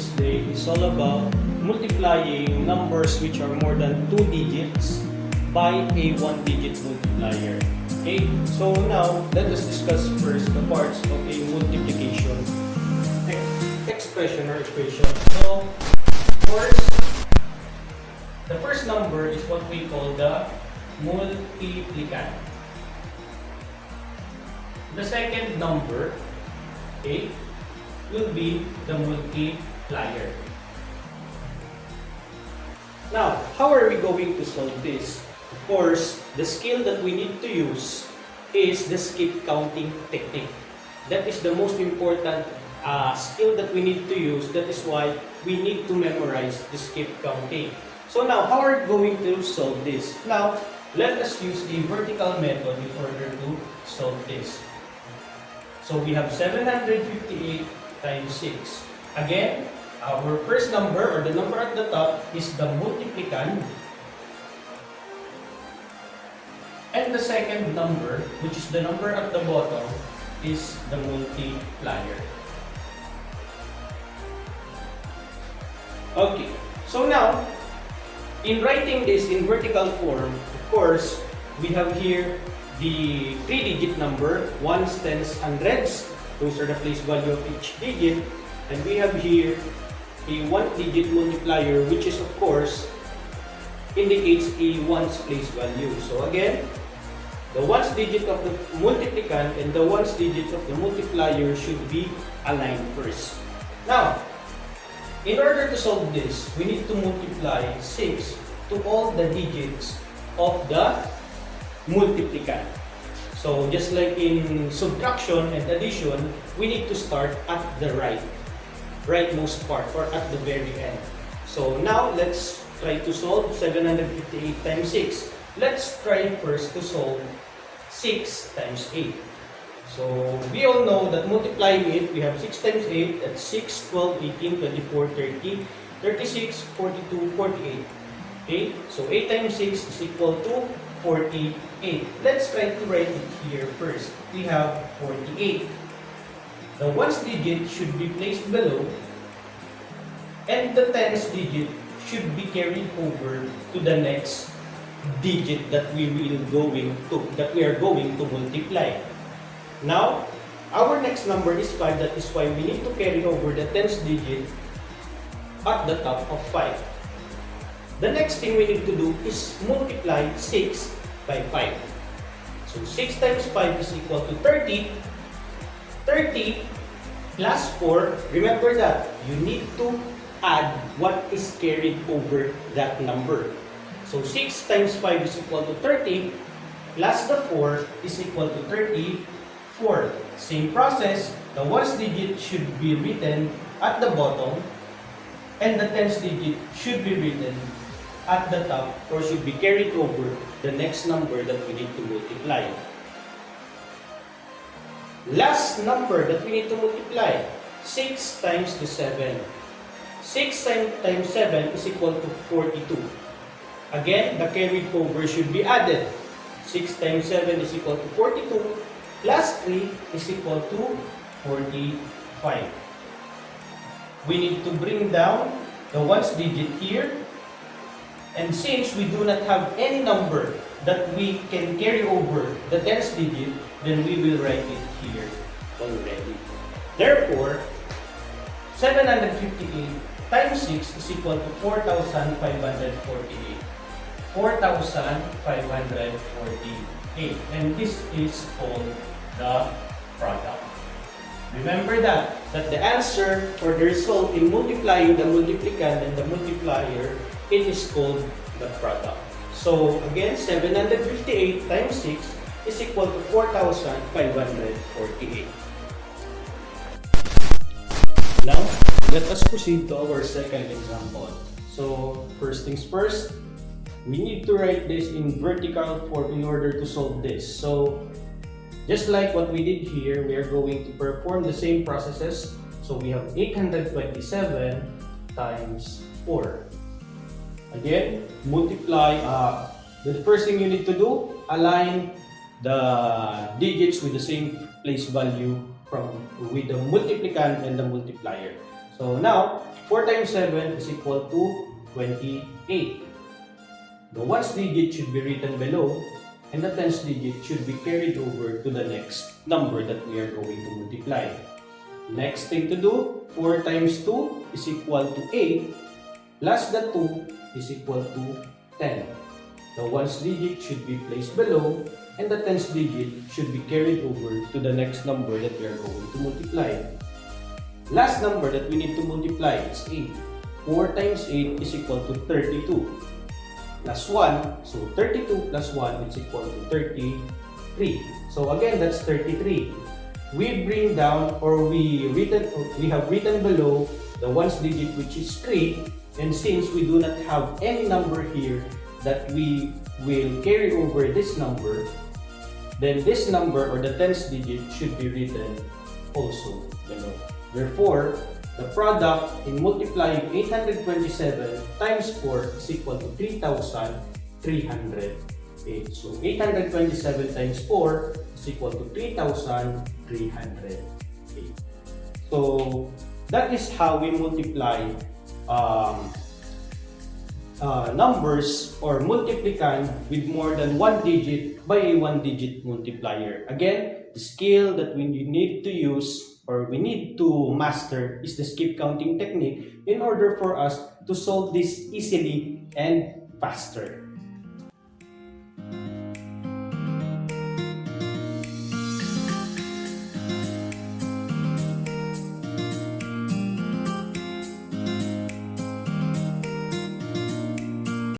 this day is all about multiplying numbers which are more than 2 digits by a 1-digit multiplier. Okay, so now let us discuss first the parts of a multiplication expression or equation. So first, the first number is what we call the multiplicand. The second number, okay, will be the multiplier. Now, how are we going to solve this? Of course, the skill that we need to use is the skip counting technique. That is the most important skill that we need to use. That is why we need to memorize the skip counting. So now, how are we going to solve this? Now, let us use a vertical method in order to solve this. So we have 758 times 6. Again, our first number or the number at the top is the multiplicand. And the second number, which is the number at the bottom, is the multiplier. Okay, so now, in writing this in vertical form, of course, we have here the 3-digit number, ones, tens, hundreds. Those are the place value of each digit. And we have here a 1-digit multiplier, which is of course indicates a ones place value. So again, the ones digit of the multiplicand and the ones digit of the multiplier should be aligned first. Now, in order to solve this, we need to multiply 6 to all the digits of the multiplicand. So just like in subtraction and addition, we need to start at the rightmost part or at the very end. So now let's try to solve 758 times 6. Let's try first to solve 6 times 8. So we all know that multiplying it, we have 6 times 8, that's 6, 12, 18, 24, 30, 36, 42, 48. Okay, so 8 times 6 is equal to 48. Let's try to write it here first. We have 48. The ones digit should be placed below, and the tens digit should be carried over to the next digit that we are going to multiply. Now, our next number is 5. That is why we need to carry over the tens digit at the top of 5. The next thing we need to do is multiply 6 by 5. So 6 times 5 is equal to 30. 30 plus 4, remember that you need to add what is carried over that number. So 6 times 5 is equal to 30 plus the 4 is equal to 34. Same process, the ones digit should be written at the bottom and the tens digit should be written at the top or should be carried over the next number that we need to multiply. Last number that we need to multiply, 6 times the 7. 6 times 7 is equal to 42. Again, the carried over should be added. 6 times 7 is equal to 42 plus 3 is equal to 45. We need to bring down the ones digit here. And since we do not have any number that we can carry over the tens digit, then we will write it here already. Therefore, 758 times 6 is equal to 4,548. 4,548. And this is called the product. Remember that the answer or the result in multiplying the multiplicand and the multiplier, it is called the product. So again, 758 times 6 is equal to 4,548. Now, let us proceed to our second example. So first things first, we need to write this in vertical form in order to solve this. So just like what we did here, we are going to perform the same processes. So we have 827 times 4. Again, multiply. The first thing you need to do, align the digits with the same place value with the multiplicand and the multiplier. So now, 4 times 7 is equal to 28. The ones digit should be written below, and the tens digit should be carried over to the next number that we are going to multiply. Next thing to do, 4 times 2 is equal to 8, plus the 2 is equal to 10. The ones digit should be placed below, and the tens digit should be carried over to the next number that we are going to multiply. Last number that we need to multiply is 8. 4 times 8 is equal to 32. Plus 1, so 32 plus 1 is equal to 33. So again, that's 33. We bring down, or we have written below the ones digit, which is 3, and since we do not have any number here that we will carry over this number, then this number or the tens digit should be written also below. Therefore, the product in multiplying 827 times 4 is equal to 3,308. So 827 times 4 is equal to 3,308. So that is how we multiply numbers or multiplicand with more than one digit by a one-digit multiplier. Again, the skill that we need to use or we need to master is the skip counting technique in order for us to solve this easily and faster.